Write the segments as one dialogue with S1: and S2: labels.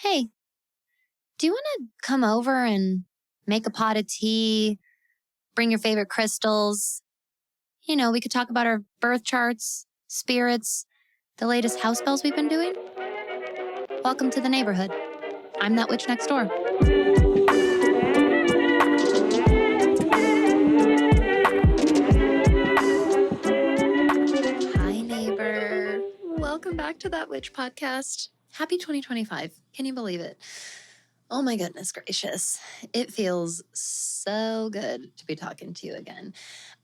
S1: Hey, do you want to come over and make a pot of tea, bring your favorite crystals? We could talk about our birth charts, spirits, the latest house spells we've been doing. Welcome to the neighborhood. I'm that witch next door. Hi, neighbor. Welcome back to That Witch podcast. Happy 2025. Can you believe it? Oh my goodness gracious. It feels so good to be talking to you again.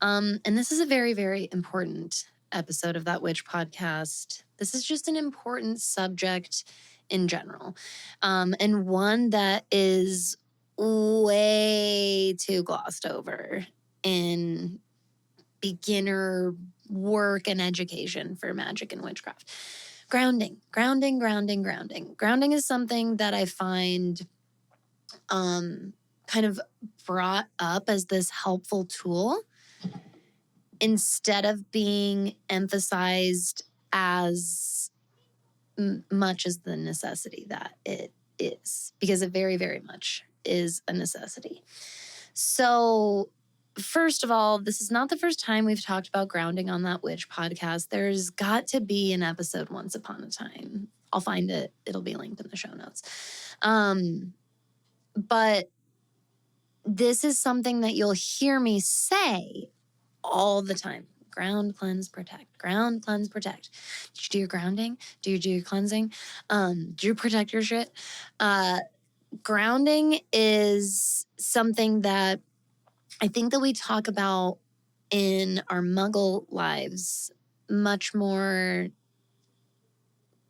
S1: And this is a very, very important episode of That Witch podcast. This is just an important subject in general, and one that is way too glossed over in beginner work and education for magic and witchcraft. Grounding. Grounding is something that I find kind of brought up as this helpful tool instead of being emphasized as much as the necessity that it is, because it very, very much is a necessity. So, first of all, this is not the first time we've talked about grounding on That Witch podcast. There's got to be an episode once upon a time. I'll find it. It'll be linked in the show notes. But this is something that you'll hear me say all the time. Ground, cleanse, protect. Ground, cleanse, protect. Did you do your grounding? Do you do your cleansing? Do you protect your shit? Grounding is something that I think that we talk about in our Muggle lives much more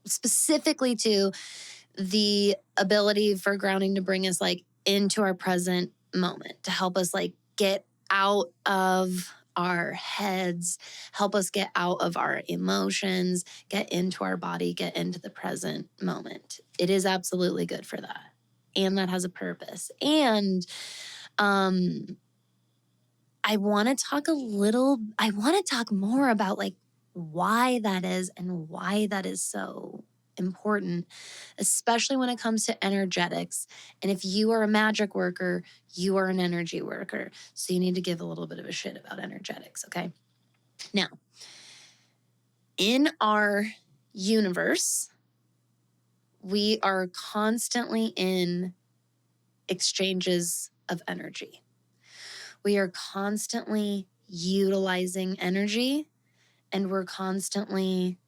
S1: specifically to the ability for grounding to bring us into our present moment, to help us get out of our heads, help us get out of our emotions, get into our body, get into the present moment. It is absolutely good for that. And that has a purpose. And I want to talk more about why that is and why that is so important, especially when it comes to energetics. And if you are a magic worker, you are an energy worker. So you need to give a little bit of a shit about energetics, okay? Now, in our universe, we are constantly in exchanges of energy. We are constantly utilizing energy, and we're constantly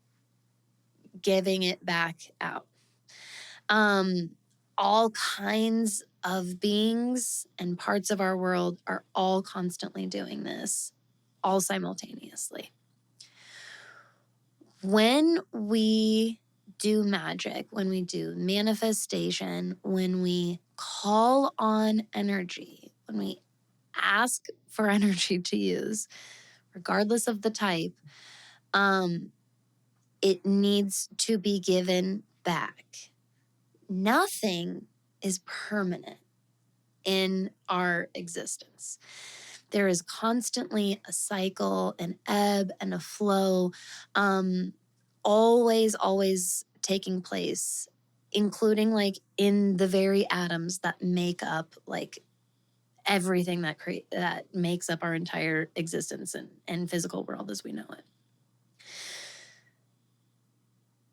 S1: giving it back out. All kinds of beings and parts of our world are all constantly doing this, all simultaneously. When we do magic, when we do manifestation, when we call on energy, when we ask for energy to use, regardless of the type, it needs to be given back. Nothing is permanent in our existence. There is constantly a cycle, an ebb and a flow, always taking place, including in the very atoms that make up everything that makes up our entire existence and physical world as we know it.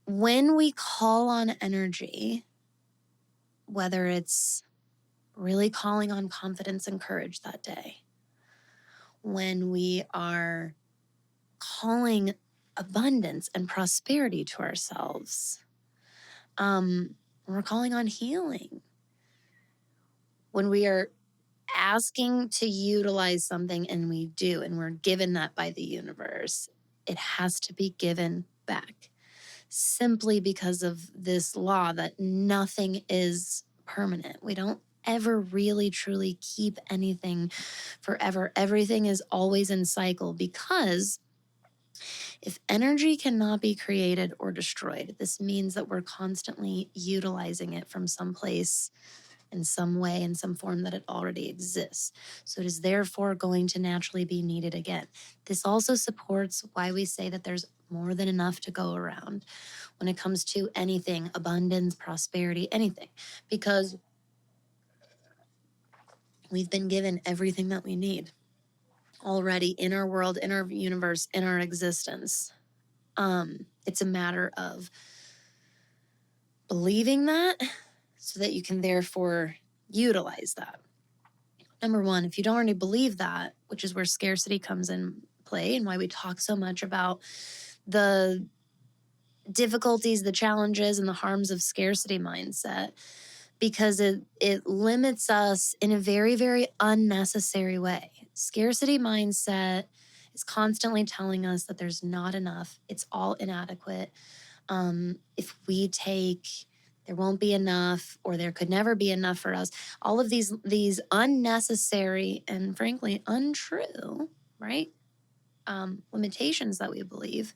S1: When we call on energy, whether it's really calling on confidence and courage that day, when we are calling abundance and prosperity to ourselves, we're calling on healing, when we are asking to utilize something and we do, and we're given that by the universe, it has to be given back, simply because of this law that nothing is permanent. We don't ever really truly keep anything forever. Everything is always in cycle, because if energy cannot be created or destroyed, this means that we're constantly utilizing it from some place, in some way, in some form that it already exists. So it is therefore going to naturally be needed again. This also supports why we say that there's more than enough to go around when it comes to anything, abundance, prosperity, anything, because we've been given everything that we need already in our world, in our universe, in our existence. It's a matter of believing that so that you can therefore utilize that. Number one, if you don't already believe that, which is where scarcity comes in play and why we talk so much about the difficulties, the challenges, and the harms of scarcity mindset, because it limits us in a very, very unnecessary way. Scarcity mindset is constantly telling us that there's not enough. It's all inadequate. If we take, there won't be enough, or there could never be enough for us. All of these unnecessary and frankly untrue, right? Limitations that we believe.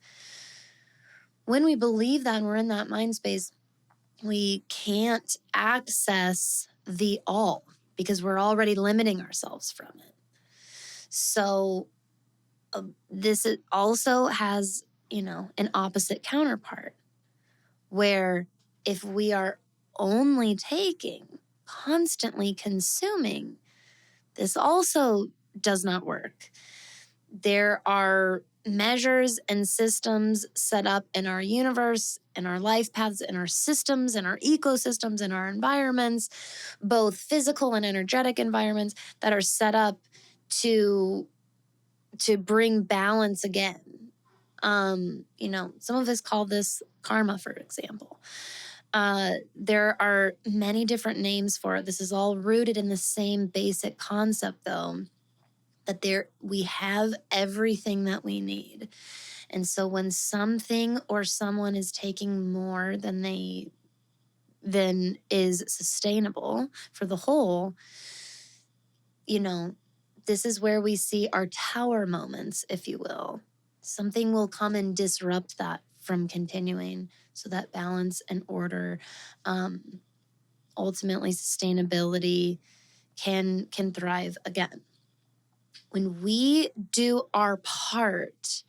S1: When we believe that and we're in that mind space, we can't access the all because we're already limiting ourselves from it. So this also has, an opposite counterpart, where if we are only taking, constantly consuming, this also does not work. There are measures and systems set up in our universe, in our life paths, in our systems, in our ecosystems, in our environments, both physical and energetic environments that are set up to bring balance again. Some of us call this karma, for example. There are many different names for it. This is all rooted in the same basic concept, though, that we have everything that we need. And so when something or someone is taking more than is sustainable for the whole, this is where we see our tower moments, if you will. Something will come and disrupt that from continuing, so that balance and order, ultimately sustainability can thrive again. When we do our part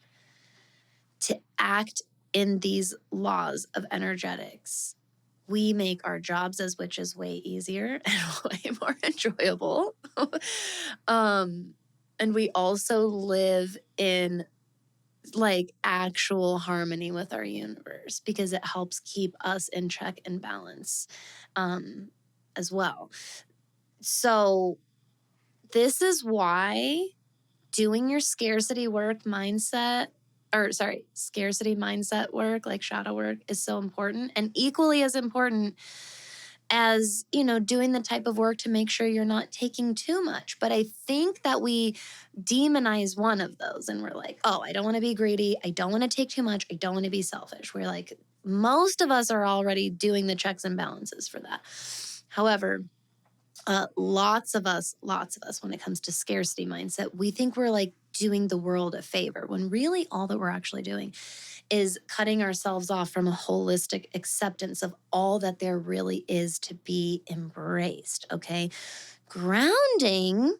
S1: to act in these laws of energetics, we make our jobs as witches way easier and way more enjoyable. And we also live in actual harmony with our universe, because it helps keep us in check and balance as well. So this is why doing your scarcity mindset work, like shadow work, is so important, and equally as important as, doing the type of work to make sure you're not taking too much. But I think that we demonize one of those, and we're like, oh, I don't want to be greedy. I don't want to take too much. I don't want to be selfish. We're like, most of us are already doing the checks and balances for that. However, lots of us, when it comes to scarcity mindset, we think we're doing the world a favor, when really all that we're actually doing is cutting ourselves off from a holistic acceptance of all that there really is to be embraced, okay? Grounding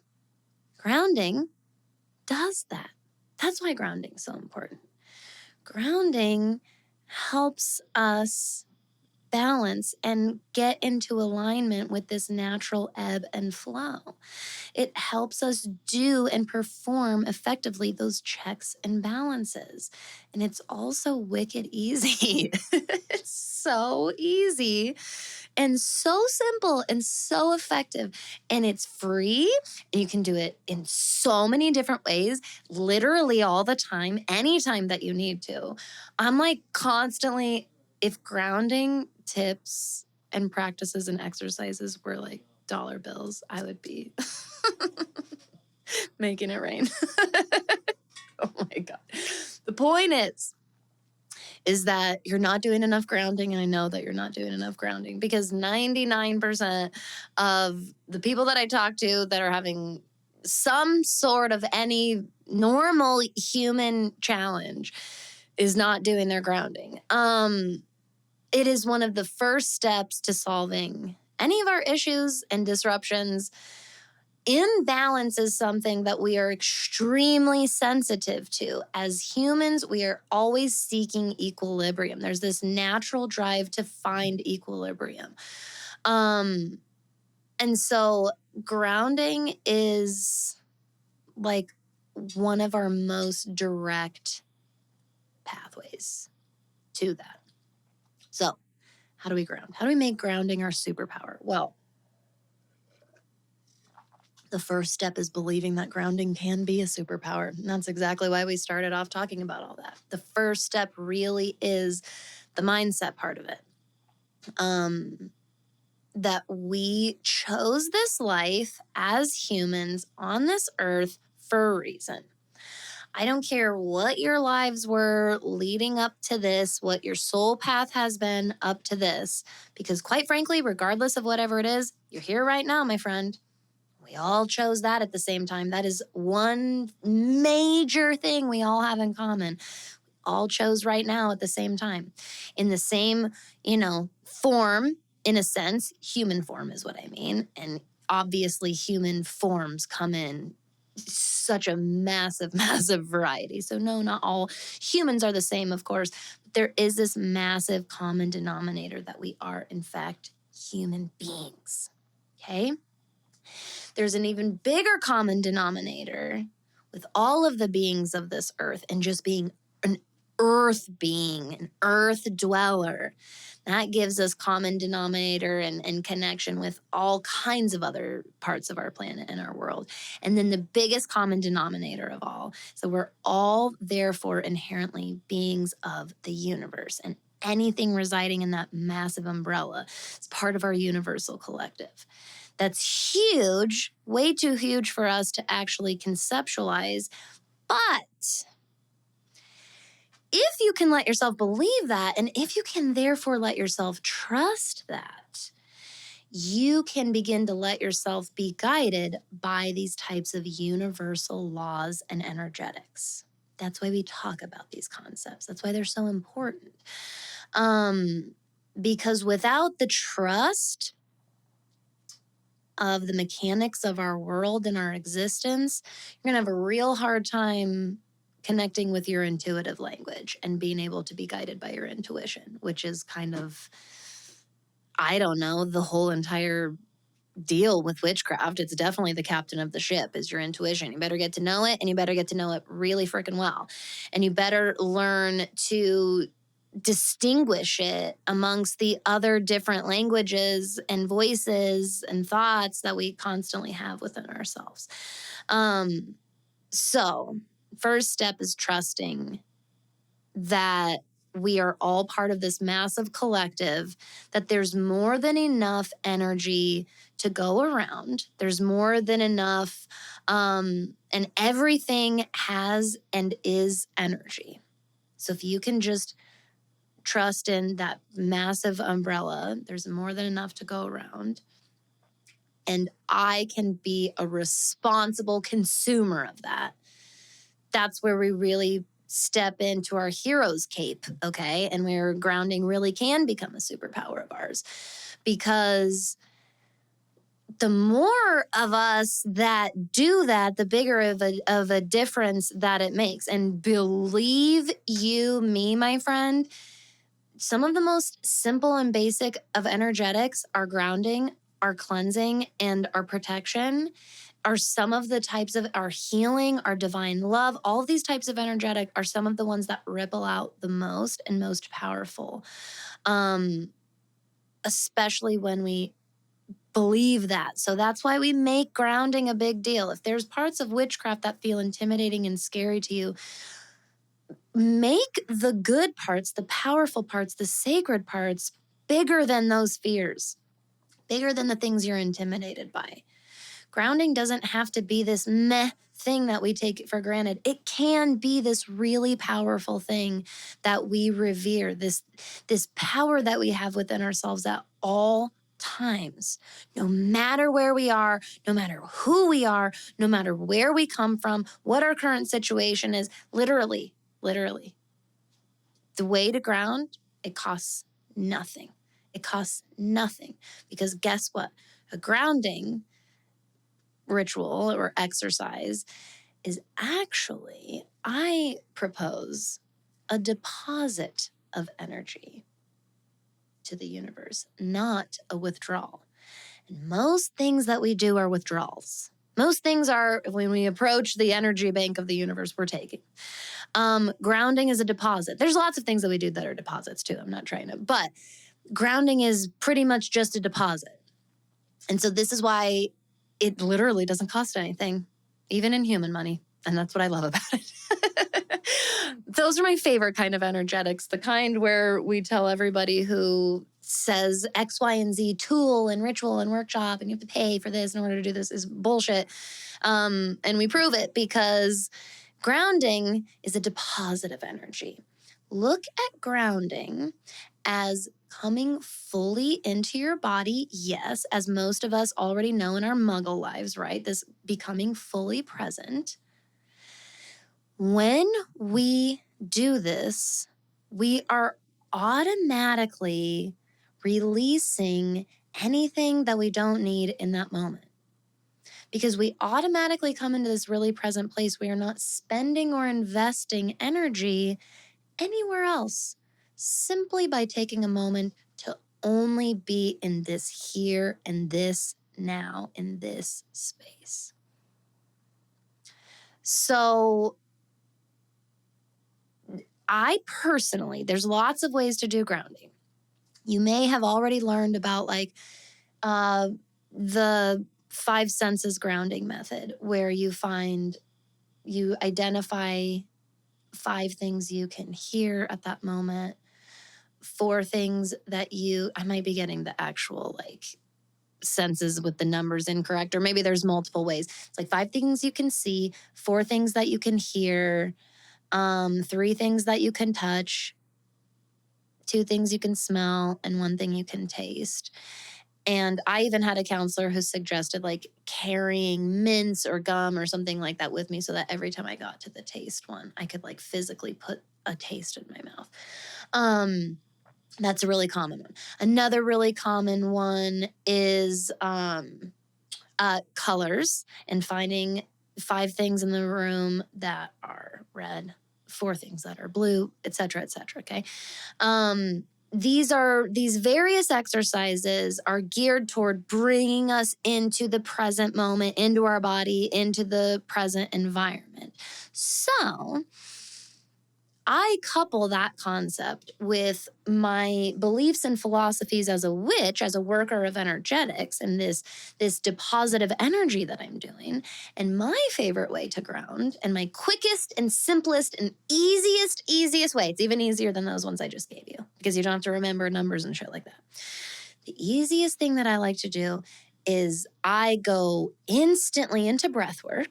S1: does that. That's why grounding is so important. Grounding helps us balance and get into alignment with this natural ebb and flow. It helps us do and perform effectively those checks and balances. And it's also wicked easy. It's so easy and so simple and so effective. And it's free. And you can do it in so many different ways, literally all the time, anytime that you need to. I'm constantly, if grounding tips and practices and exercises were dollar bills, I would be making it rain. Oh my God. The point is that you're not doing enough grounding, and I know that you're not doing enough grounding, because 99% of the people that I talk to that are having some sort of any normal human challenge is not doing their grounding. It is one of the first steps to solving any of our issues and disruptions Imbalance is something that we are extremely sensitive to. As humans, we are always seeking equilibrium. There's this natural drive to find equilibrium. And so grounding is like one of our most direct pathways to that. So, how do we ground? How do we make grounding our superpower? Well, the first step is believing that grounding can be a superpower. And that's exactly why we started off talking about all that. The first step really is the mindset part of it. That we chose this life as humans on this earth for a reason. I don't care what your lives were leading up to this, what your soul path has been up to this, because quite frankly, regardless of whatever it is, you're here right now, my friend. We all chose that at the same time. That is one major thing we all have in common. All chose right now at the same time. In the same, form, in a sense, human form is what I mean. And obviously human forms come in such a massive, massive variety. So no, not all humans are the same, of course. But there is this massive common denominator that we are, in fact, human beings. Okay? There's an even bigger common denominator with all of the beings of this earth and just being an earth being, an earth dweller. That gives us common denominator and connection with all kinds of other parts of our planet and our world. And then the biggest common denominator of all. So we're all therefore inherently beings of the universe, and anything residing in that massive umbrella is part of our universal collective. That's huge, way too huge for us to actually conceptualize. But if you can let yourself believe that, and if you can therefore let yourself trust that, you can begin to let yourself be guided by these types of universal laws and energetics. That's why we talk about these concepts. That's why they're so important. Because without the trust of the mechanics of our world and our existence, you're going to have a real hard time connecting with your intuitive language and being able to be guided by your intuition, which is kind of, I don't know, the whole entire deal with witchcraft. It's definitely the captain of the ship is your intuition. You better get to know it, and you better get to know it really freaking well. And you better learn to distinguish it amongst the other different languages and voices and thoughts that we constantly have within ourselves. So first step is trusting that we are all part of this massive collective, that there's more than enough energy to go around. There's more than enough, and everything has and is energy. So if you can just trust in that massive umbrella, there's more than enough to go around. And I can be a responsible consumer of that. That's where we really step into our hero's cape, okay? And where grounding really can become a superpower of ours. Because the more of us that do that, the bigger of a difference that it makes. And believe you me, my friend, some of the most simple and basic of energetics, our grounding, our cleansing, and our protection, are some of the types of our healing, our divine love. All of these types of energetic are some of the ones that ripple out the most and most powerful, especially when we believe that. So that's why we make grounding a big deal. If there's parts of witchcraft that feel intimidating and scary to you, make the good parts, the powerful parts, the sacred parts bigger than those fears, bigger than the things you're intimidated by. Grounding doesn't have to be this meh thing that we take for granted. It can be this really powerful thing that we revere, this power that we have within ourselves at all times, no matter where we are, no matter who we are, no matter where we come from, what our current situation is. Literally, the way to ground, it costs nothing. It costs nothing, because guess what? A grounding ritual or exercise is actually, I propose, a deposit of energy to the universe, not a withdrawal. And most things that we do are withdrawals. Most things are when we approach the energy bank of the universe we're taking. Grounding is a deposit. There's lots of things that we do that are deposits too. I'm not trying to, but grounding is pretty much just a deposit. And so this is why it literally doesn't cost anything, even in human money. And that's what I love about it. Those are my favorite kind of energetics, the kind where we tell everybody who says X, Y, and Z tool and ritual and workshop, and you have to pay for this in order to do this is bullshit. And we prove it because grounding is a deposit of energy. Look at grounding as coming fully into your body, yes, as most of us already know in our muggle lives, right? This becoming fully present. When we do this, we are automatically releasing anything that we don't need in that moment. Because we automatically come into this really present place. We are not spending or investing energy anywhere else, simply by taking a moment to only be in this here and this now, in this space. So I personally, there's lots of ways to do grounding. You may have already learned about like the 5 senses grounding method, where you identify 5 things you can hear at that moment, 4 things that I might be getting the actual like senses with the numbers incorrect, or maybe there's multiple ways. It's like 5 things you can see, 4 things that you can hear, 3 things that you can touch, 2 things you can smell, and 1 thing you can taste. And I even had a counselor who suggested like carrying mints or gum or something like that with me, so that every time I got to the taste one, I could like physically put a taste in my mouth. That's a really common one. Another really common one is colors, and finding 5 things in the room that are red, 4 things that are blue, et cetera, okay? These various exercises are geared toward bringing us into the present moment, into our body, into the present environment. So I couple that concept with my beliefs and philosophies as a witch, as a worker of energetics, and this deposit of energy that I'm doing. And my favorite way to ground, and my quickest and simplest and easiest way, it's even easier than those ones I just gave you, because you don't have to remember numbers and shit like that. The easiest thing that I like to do is I go instantly into breath work.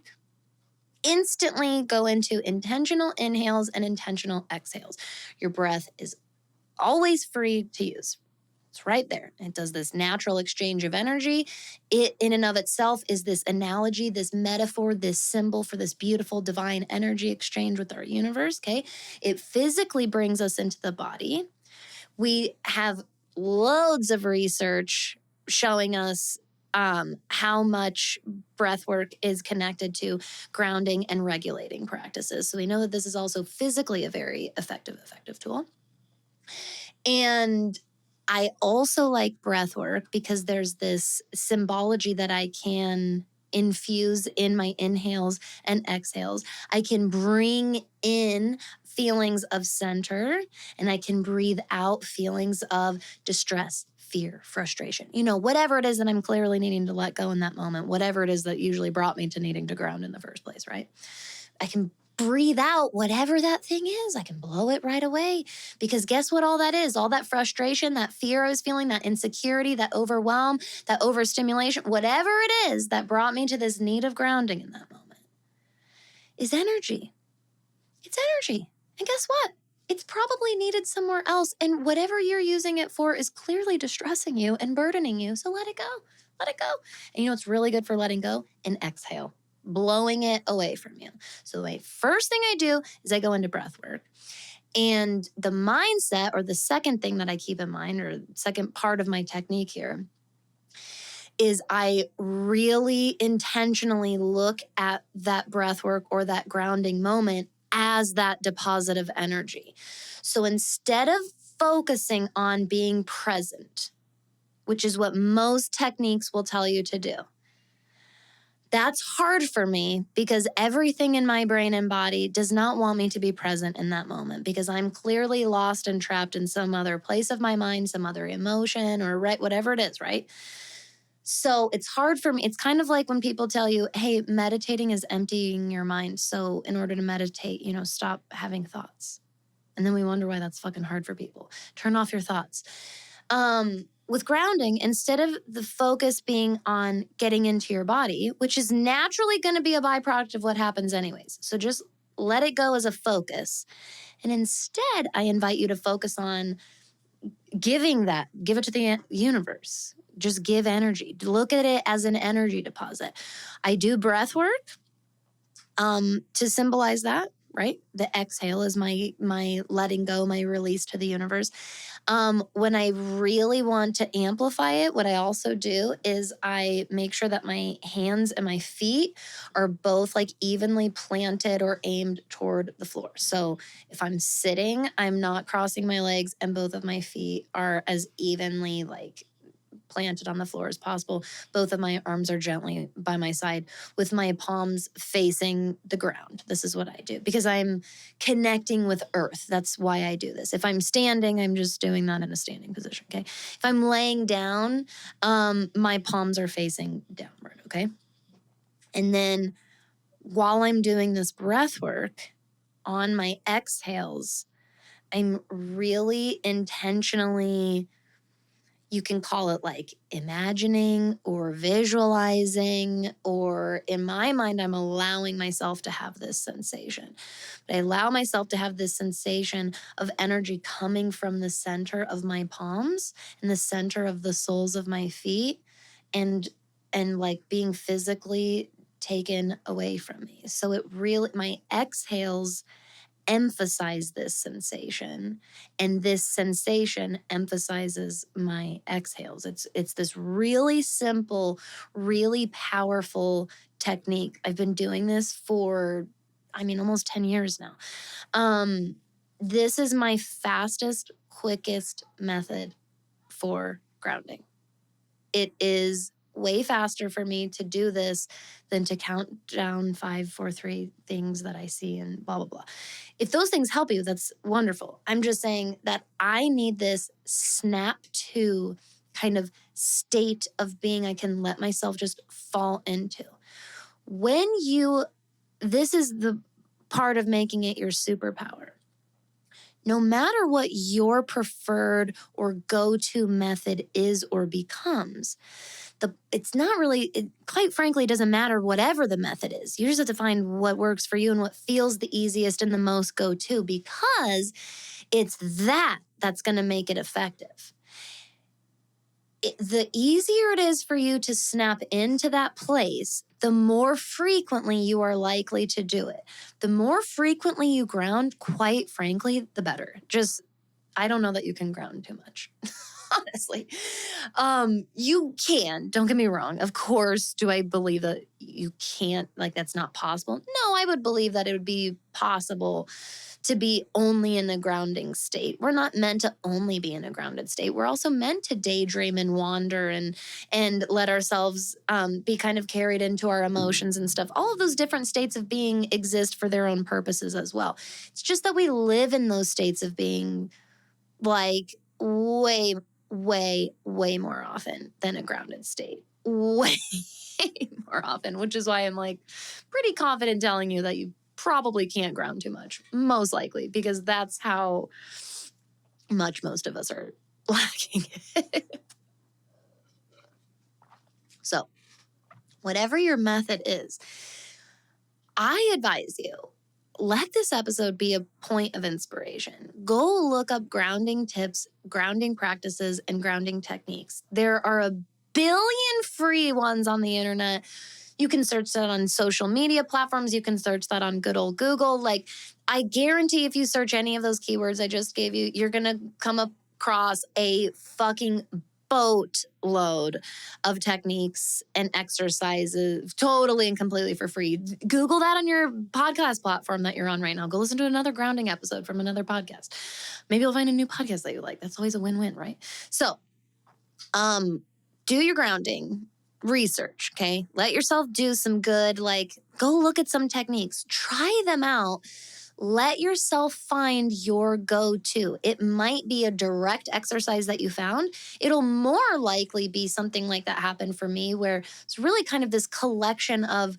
S1: Instantly go into intentional inhales and intentional exhales. Your breath is always free to use. It's right there. It does this natural exchange of energy. It in and of itself is this analogy, this metaphor, this symbol for this beautiful divine energy exchange with our universe, okay? It physically brings us into the body. We have loads of research showing us how much breath work is connected to grounding and regulating practices. So we know that this is also physically a very effective tool. And I also like breath work because there's this symbology that I can infuse in my inhales and exhales. I can bring in feelings of center, and I can breathe out feelings of distress, fear, frustration. You know, whatever it is that I'm clearly needing to let go in that moment, whatever it is that usually brought me to needing to ground in the first place, right? I can breathe out whatever that thing is. I can blow it right away, because guess what all that is? All that frustration, that fear I was feeling, that insecurity, that overwhelm, that overstimulation, whatever it is that brought me to this need of grounding in that moment is energy. It's energy. And guess what? It's probably needed somewhere else. And whatever you're using it for is clearly distressing you and burdening you. So let it go. Let it go. And you know what's really good for letting go? An exhale. Blowing it away from you. So the first thing I do is I go into breath work. And the mindset, or the second thing that I keep in mind, or second part of my technique here, is I really intentionally look at that breath work or that grounding moment as that deposit of energy. So instead of focusing on being present, which is what most techniques will tell you to do, that's hard for me because everything in my brain and body does not want me to be present in that moment because I'm clearly lost and trapped in some other place of my mind, some other emotion or whatever it is, right? So it's hard for me. It's kind of like when people tell you, hey, meditating is emptying your mind. So in order to meditate, stop having thoughts. And then we wonder why that's fucking hard for people. Turn off your thoughts. With grounding, instead of the focus being on getting into your body, which is naturally going to be a byproduct of what happens anyways. So just let it go as a focus. And instead, I invite you to focus on give it to the universe. Just give energy. Look at it as an energy deposit. I do breath work to symbolize that, right? The exhale is my letting go, my release to the universe. When I really want to amplify it, what I also do is I make sure that my hands and my feet are both like evenly planted or aimed toward the floor. So if I'm sitting, I'm not crossing my legs and both of my feet are as evenly like planted on the floor as possible. Both of my arms are gently by my side with my palms facing the ground. This is what I do because I'm connecting with earth. That's why I do this. If I'm standing, I'm just doing that in a standing position, okay? If I'm laying down, my palms are facing downward, okay? And then while I'm doing this breath work on my exhales, I'm really intentionally, you can call it like imagining or visualizing, or in my mind, I'm allowing myself to have this sensation. But I allow myself to have this sensation of energy coming from the center of my palms and the center of the soles of my feet and like being physically taken away from me. So it really, my exhales emphasize this sensation, and this sensation emphasizes my exhales. It's this really simple, really powerful technique. I've been doing this for almost 10 years now. This is my fastest, quickest method for grounding. It is way faster for me to do this than to count down 5, 4, 3 things that I see and blah, blah, blah. If those things help you, that's wonderful. I'm just saying that I need this snap to kind of state of being I can let myself just fall into. This is the part of making it your superpower. No matter what your preferred or go-to method is or becomes, it's not really, quite frankly, it doesn't matter whatever the method is. You just have to find what works for you and what feels the easiest and the most go-to, because it's that's going to make it effective. The easier it is for you to snap into that place, the more frequently you are likely to do it. The more frequently you ground, quite frankly, the better. I don't know that you can ground too much, honestly. You can, don't get me wrong. Of course, do I believe that you can't, like that's not possible? No, I would believe that it would be possible to be only in a grounding state. We're not meant to only be in a grounded state. We're also meant to daydream and wander and let ourselves be kind of carried into our emotions and stuff. All of those different states of being exist for their own purposes as well. It's just that we live in those states of being like way, way, way more often than a grounded state. Way more often, which is why I'm like pretty confident telling you that you probably can't ground too much, most likely, because that's how much most of us are lacking. So, whatever your method is, I advise you, let this episode be a point of inspiration. Go look up grounding tips, grounding practices, and grounding techniques. There are a billion free ones on the internet. You can search that on social media platforms. You can search that on good old Google. Like, I guarantee if you search any of those keywords I just gave you, you're going to come across a fucking boatload of techniques and exercises totally and completely for free. Google that on your podcast platform that you're on right now. Go listen to another grounding episode from another podcast. Maybe you'll find a new podcast that you like. That's always a win-win, right? So, do your grounding research, okay? Let yourself do some good, like, go look at some techniques, try them out. Let yourself find your go-to. It might be a direct exercise that you found. It'll more likely be something like that happened for me, where it's really kind of this collection of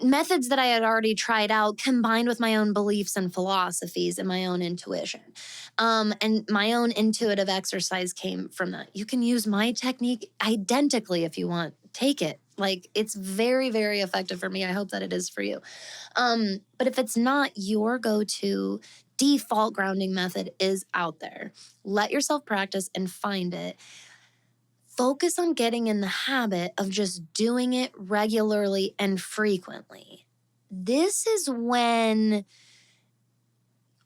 S1: methods that I had already tried out combined with my own beliefs and philosophies and my own intuition. And my own intuitive exercise came from that. You can use my technique identically if you want. Take it. Like, it's very, very effective for me. I hope that it is for you. But if it's not, your go-to default grounding method is out there. Let yourself practice and find it. Focus on getting in the habit of just doing it regularly and frequently. This is when,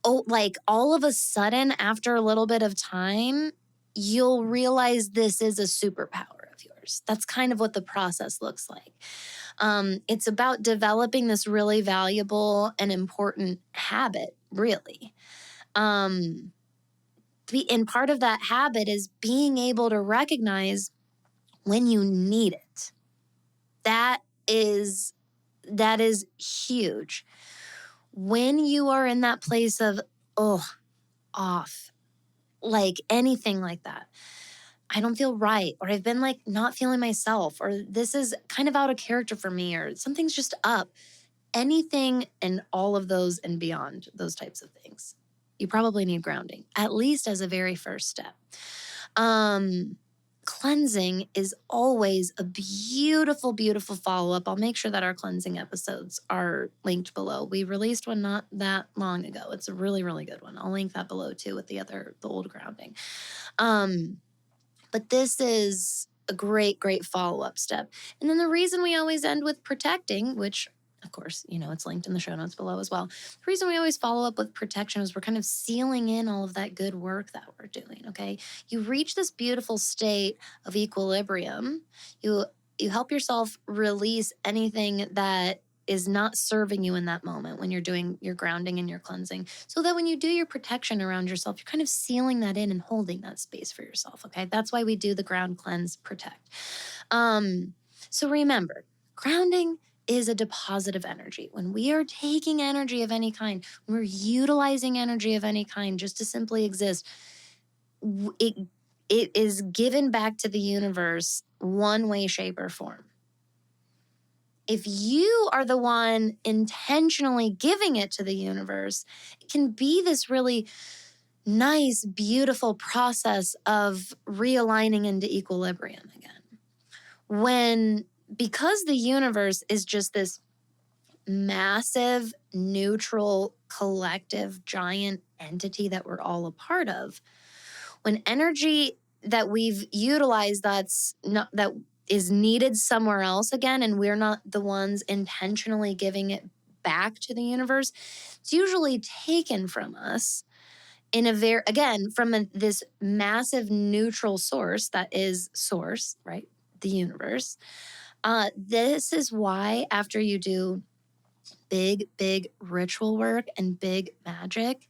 S1: like, all of a sudden, after a little bit of time, you'll realize this is a superpower of yours. That's kind of what the process looks like. It's about developing this really valuable and important habit, really. And part of that habit is being able to recognize when you need it. That is huge. When you are in that place of, off, like anything like that, I don't feel right, or I've been like not feeling myself, or this is kind of out of character for me, or something's just up. Anything and all of those and beyond, those types of things, you probably need grounding, at least as a very first step. Cleansing is always a beautiful, beautiful follow-up. I'll make sure that our cleansing episodes are linked below. We released one not that long ago. It's a really, really good one. I'll link that below too with the old grounding. But this is a great, great follow-up step. And then the reason we always end with protecting, which of course, it's linked in the show notes below as well. The reason we always follow up with protection is we're kind of sealing in all of that good work that we're doing, okay? You reach this beautiful state of equilibrium. You help yourself release anything that is not serving you in that moment when you're doing your grounding and your cleansing, so that when you do your protection around yourself, you're kind of sealing that in and holding that space for yourself, okay? That's why we do the ground, cleanse, protect. So remember, grounding is a deposit of energy. When we are taking energy of any kind, when we're utilizing energy of any kind just to simply exist, it is given back to the universe one way, shape, or form. If you are the one intentionally giving it to the universe, it can be this really nice, beautiful process of realigning into equilibrium again. Because the universe is just this massive, neutral, collective, giant entity that we're all a part of, when energy that we've utilized that is needed somewhere else again, and we're not the ones intentionally giving it back to the universe, it's usually taken from us in this massive neutral source that is source, right? The universe. This is why after you do big, big ritual work and big magic,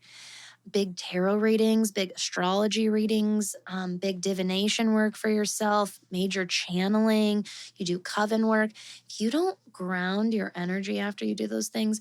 S1: big tarot readings, big astrology readings, big divination work for yourself, major channeling, you do coven work, if you don't ground your energy after you do those things,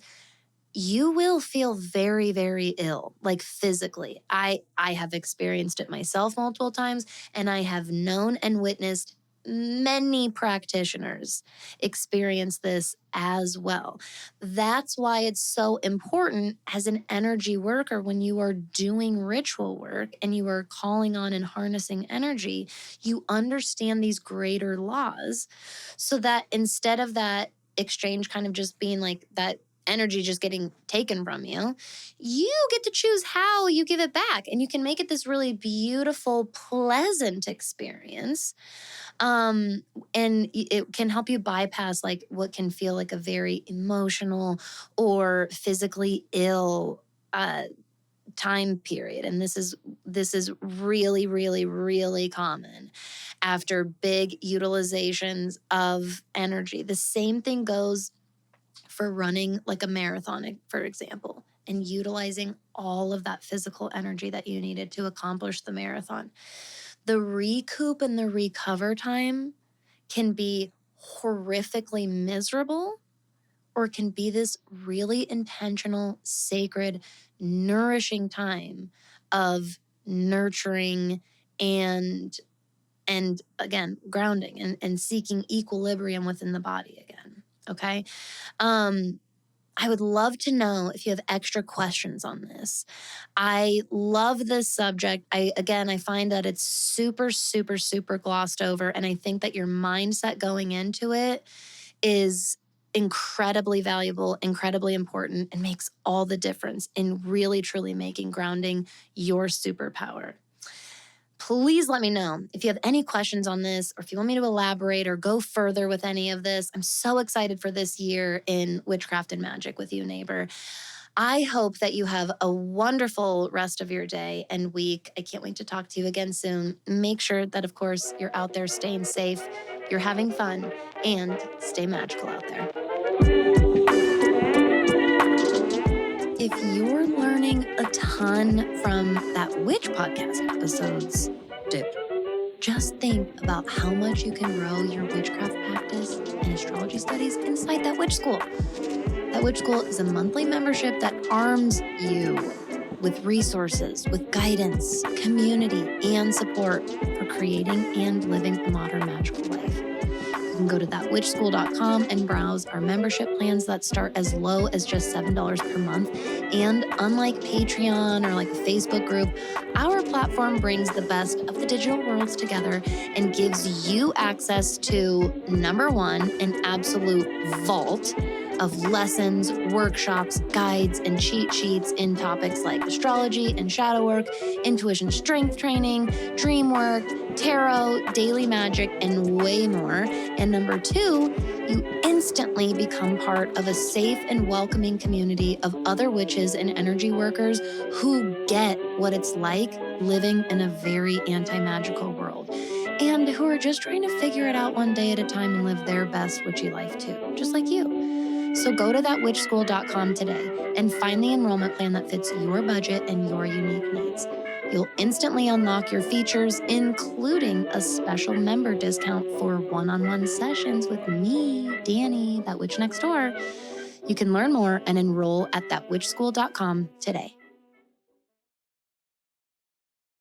S1: you will feel very, very ill, like physically. I have experienced it myself multiple times, and I have known and witnessed many practitioners experience this as well. That's why it's so important as an energy worker, when you are doing ritual work and you are calling on and harnessing energy, you understand these greater laws, so that instead of that exchange kind of just being like that energy just getting taken from you, you get to choose how you give it back, and you can make it this really beautiful, pleasant experience. And it can help you bypass like what can feel like a very emotional or physically ill time period, and this is really, really, really common after big utilizations of energy. The same thing goes for running like a marathon, for example, and utilizing all of that physical energy that you needed to accomplish the marathon. The recoup and the recover time can be horrifically miserable, or can be this really intentional, sacred, nourishing time of nurturing and again, grounding and seeking equilibrium within the body again. Okay. I would love to know if you have extra questions on this. I love this subject. I find that it's super, super, super glossed over. And I think that your mindset going into it is incredibly valuable, incredibly important, and makes all the difference in really, truly making grounding your superpower. Please let me know if you have any questions on this, or if you want me to elaborate or go further with any of this. I'm so excited for this year in Witchcraft and Magic with you, neighbor. I hope that you have a wonderful rest of your day and week. I can't wait to talk to you again soon. Make sure that, of course, you're out there staying safe, you're having fun, and stay magical out there. If you're learning a ton from that Witch podcast episodes, dude, just think about how much you can grow your witchcraft practice and astrology studies inside that Witch School. That Witch School is a monthly membership that arms you with resources, with guidance, community, and support for creating and living a modern magical life. You can go to thatwitchschool.com and browse our membership plans that start as low as just $7 per month. And unlike Patreon or like a Facebook group, our platform brings the best of the digital worlds together and gives you access to, number one, an absolute vault of lessons, workshops, guides, and cheat sheets in topics like astrology and shadow work, intuition strength training, dream work, tarot, daily magic, and way more. And number two, you instantly become part of a safe and welcoming community of other witches and energy workers who get what it's like living in a very anti-magical world, and who are just trying to figure it out one day at a time and live their best witchy life too, just like you. So go to thatwitchschool.com today and find the enrollment plan that fits your budget and your unique needs. You'll instantly unlock your features, including a special member discount for one-on-one sessions with me, Danny, that witch next door. You can learn more and enroll at thatwitchschool.com today.